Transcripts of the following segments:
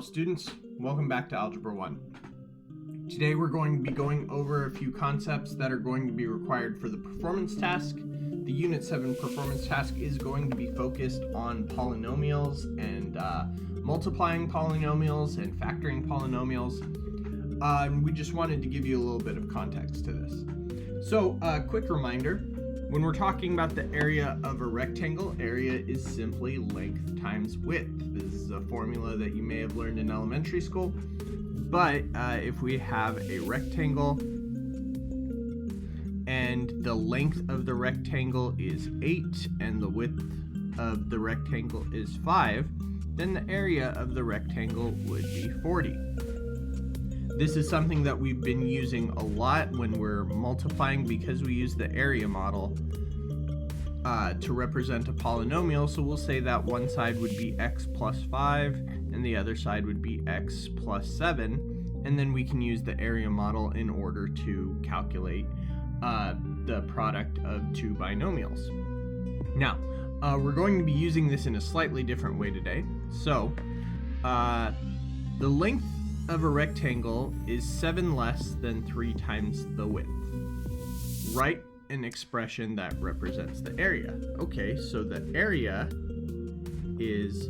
students, welcome back to Algebra 1. Today we're going to be going over a few concepts that are going to be required for the performance task. The Unit 7 performance task is going to be focused on polynomials and multiplying polynomials and factoring polynomials. We just wanted to give you a little bit of context to this. So, quick reminder, when we're talking about the area of a rectangle, area is simply length times width. This is a formula that you may have learned in elementary school, but if we have a rectangle and the length of the rectangle is 8 and the width of the rectangle is 5, then the area of the rectangle would be 40. This is something that we've been using a lot when we're multiplying because we use the area model to represent a polynomial. So we'll say that one side would be x plus 5 and the other side would be x plus 7. And then we can use the area model in order to calculate the product of two binomials. Now, we're going to be using this in a slightly different way today. So, the length of a rectangle is 7 less than 3 times the width. Write an expression that represents the area. Okay, so the area is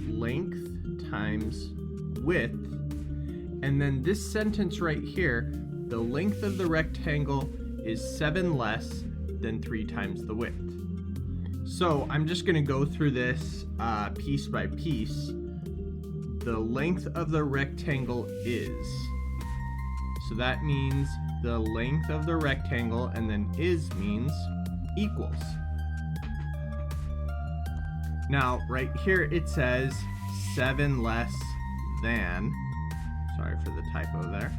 length times width, and then this sentence right here, the length of the rectangle is 7 less than 3 times the width. So I'm just going to go through this piece by piece. The length of the rectangle is, so that means the length of the rectangle, and then is means equals. Now right here it says 7 less than, sorry for the typo there.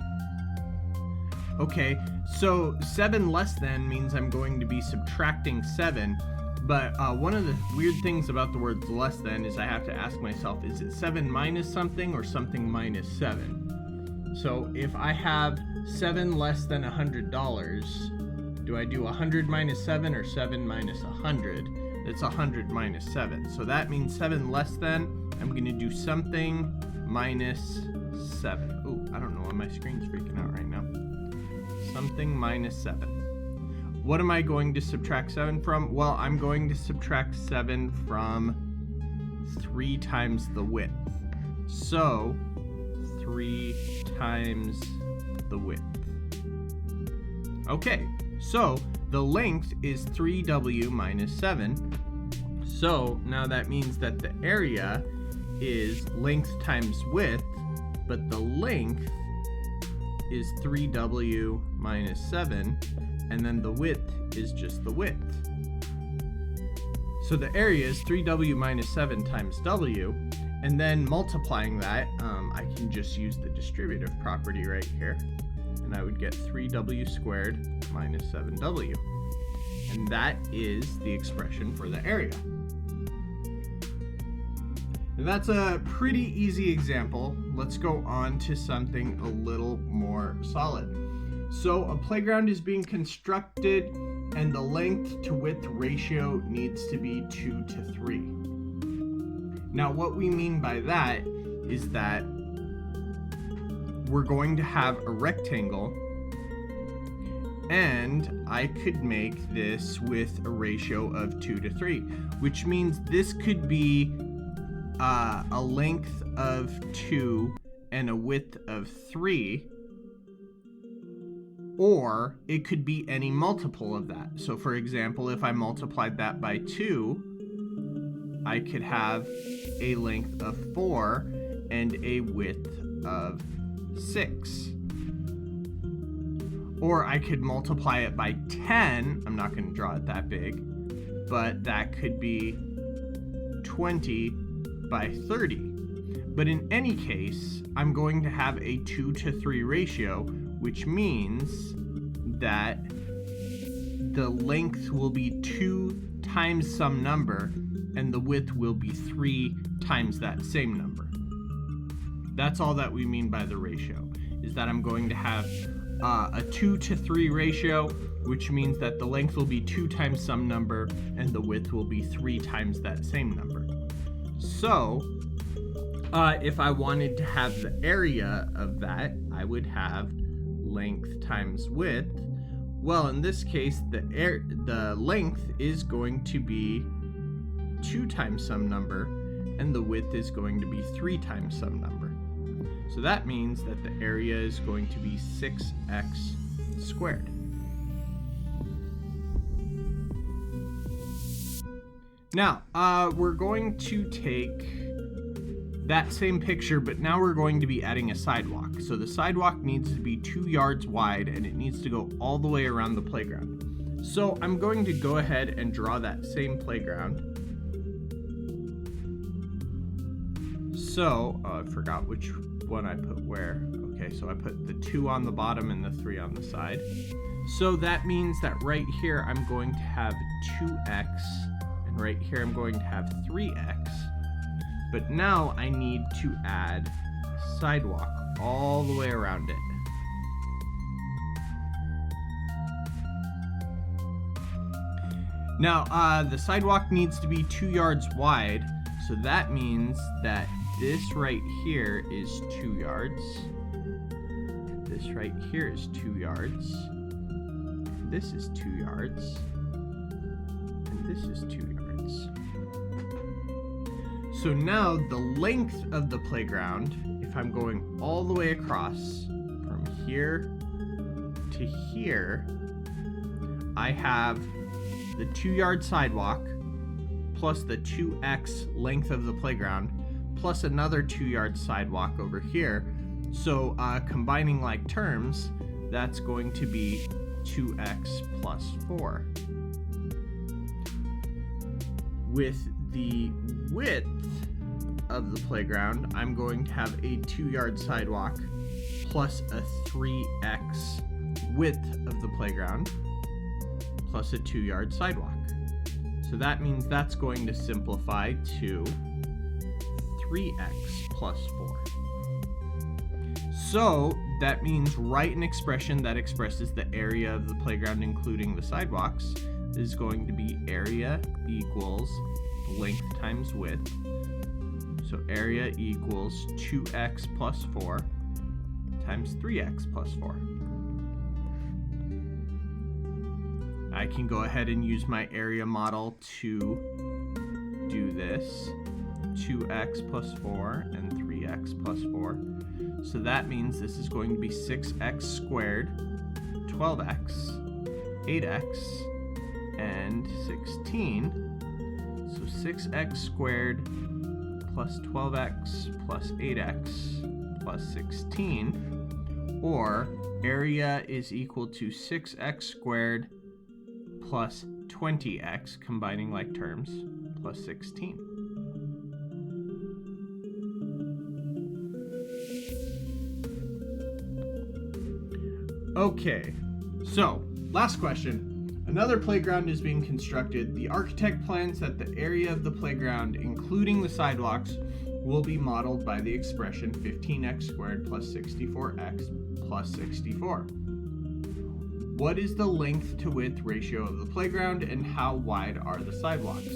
Okay, so 7 less than means I'm going to be subtracting 7. But one of the weird things about the words less than is I have to ask myself, is it 7 minus something or something minus 7? So if I have 7 less than $100, do I do 100 minus 7 or 7 minus 100? It's 100 minus 7. So that means 7 less than, I'm going to do something minus 7. Ooh, I don't know why my screen's freaking out right now. Something minus 7. What am I going to subtract 7 from? Well, I'm going to subtract 7 from 3 times the width. So, 3 times the width. Okay, so the length is 3w minus 7. So, now that means that the area is length times width, but the length is 3w minus 7. And then the width is just the width. So the area is 3w minus 7 times w, and then multiplying that, I can just use the distributive property right here, and I would get 3w squared minus 7w. And that is the expression for the area. And that's a pretty easy example. Let's go on to something a little more solid. So a playground is being constructed and the length to width ratio needs to be 2 to 3. Now what we mean by that is that we're going to have a rectangle, and I could make this with a ratio of 2 to 3, which means this could be a length of 2 and a width of 3. Or it could be any multiple of that. So for example, if I multiplied that by 2, I could have a length of 4 and a width of 6. Or I could multiply it by 10. I'm not going to draw it that big, but that could be 20 by 30. But in any case, I'm going to have a 2 to 3 ratio, which means that the length will be 2 times some number and the width will be 3 times that same number. That's all that we mean by the ratio, is that I'm going to have a 2 to 3 ratio, which means that the length will be 2 times some number and the width will be 3 times that same number. So If I wanted to have the area of that, I would have length times width. Well, in this case, the length is going to be 2 times some number, and the width is going to be 3 times some number. So that means that the area is going to be 6x squared. Now, we're going to take that same picture, but now we're going to be adding a sidewalk. So the sidewalk needs to be 2 yards wide, and it needs to go all the way around the playground. So I'm going to go ahead and draw that same playground. So, I forgot which one I put where. Okay, so I put the 2 on the bottom and the 3 on the side. So that means that right here I'm going to have 2x, and right here I'm going to have 3x. But now I need to add a sidewalk all the way around it. Now, the sidewalk needs to be 2 yards wide, so that means that this right here is 2 yards. This right here is 2 yards. This is 2 yards. And this is 2 yards. So now the length of the playground, if I'm going all the way across from here to here, I have the 2 yard sidewalk plus the 2x length of the playground plus another 2 yard sidewalk over here. So combining like terms, that's going to be 2x plus 4. With the width of the playground, I'm going to have a 2 yard sidewalk plus a 3x width of the playground plus a 2 yard sidewalk. So that means that's going to simplify to 3x plus 4. So that means write an expression that expresses the area of the playground including the sidewalks is going to be area equals length times width. So area equals 2x plus 4 times 3x plus 4. I can go ahead and use my area model to do this. 2x plus 4 and 3x plus 4. So that means this is going to be 6x squared, 12x, 8x, and 16. So 6x squared plus 12x plus 8x plus 16, or area is equal to 6x squared plus 20x, combining like terms, plus 16. Okay, so last question. Another playground is being constructed. The architect plans that the area of the playground, including the sidewalks, will be modeled by the expression 15x squared plus 64x plus 64. What is the length to width ratio of the playground, and how wide are the sidewalks?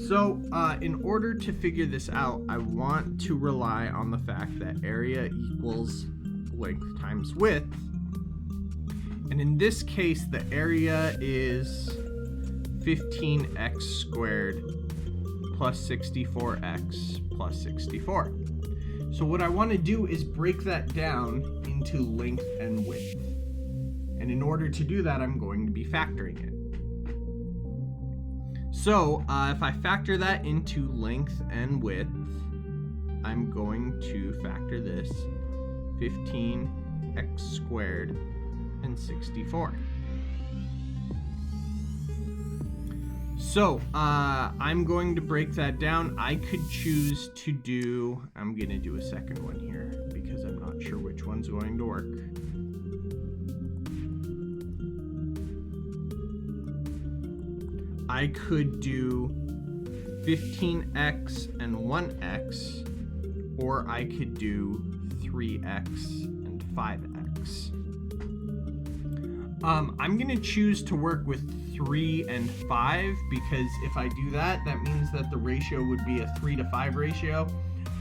So in order to figure this out, I want to rely on the fact that area equals length times width. And in this case, the area is 15x squared plus 64x plus 64. So what I want to do is break that down into length and width. And in order to do that, I'm going to be factoring it. So if I factor that into length and width, I'm going to factor this 15x squared and 64. So I'm going to break that down. I could choose to do, I'm going to do a second one here because I'm not sure which one's going to work. I could do 15x and 1x, or I could do 3x and 5x. I'm going to choose to work with 3 and 5 because if I do that, that means that the ratio would be a 3 to 5 ratio.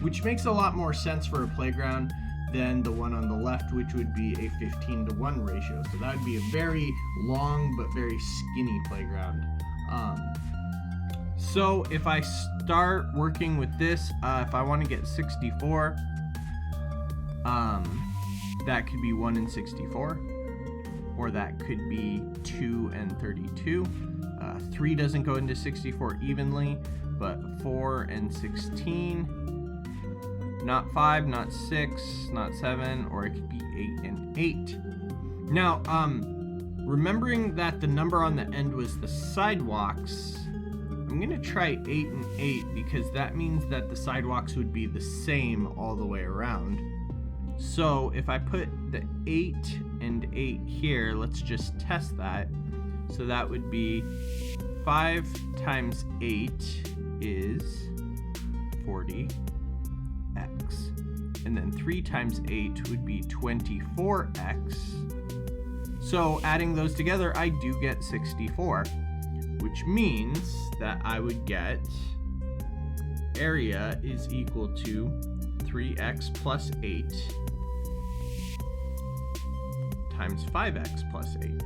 which makes a lot more sense for a playground than the one on the left, which would be a 15-to-1 ratio. So that would be a very long but very skinny playground. So if I start working with this, if I want to get 64, that could be 1 and 64, or that could be 2 and 32. 3 doesn't go into 64 evenly, but 4 and 16, not 5, not 6, not 7, or it could be 8 and 8. Now, remembering that the number on the end was the sidewalks, I'm going to try 8 and 8 because that means that the sidewalks would be the same all the way around. So if I put the 8 and 8 here, let's just test that. So that would be 5 times 8 is 40x. And then 3 times 8 would be 24x. So adding those together, I do get 64, which means that I would get area is equal to 3x plus 8 times 5x plus 8.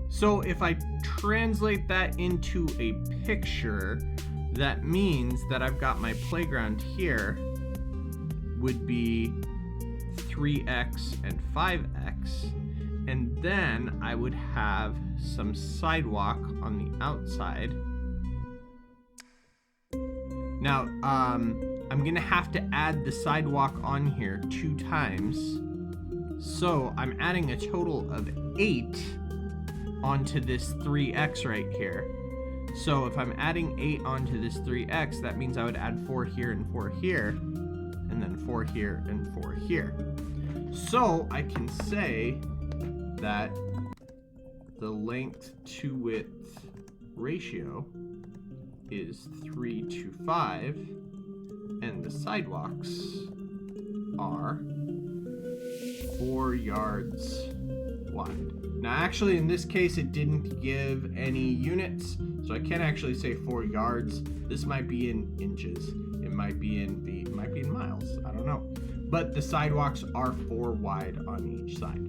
So if I translate that into a picture, that means that I've got my playground here would be 3x and 5x, and then I would have some sidewalk on the outside. Now, I'm gonna have to add the sidewalk on here 2 times. So I'm adding a total of 8 onto this 3x right here. So if I'm adding 8 onto this 3x, that means I would add 4 here and 4 here, and then 4 here and 4 here. So I can say that the length to width ratio is 3 to 5, and the sidewalks are 4 yards wide. Now actually in this case it didn't give any units, so I can't actually say 4 yards. This might be in inches, it might be in feet, it might be in miles, I don't know. But the sidewalks are 4 wide on each side.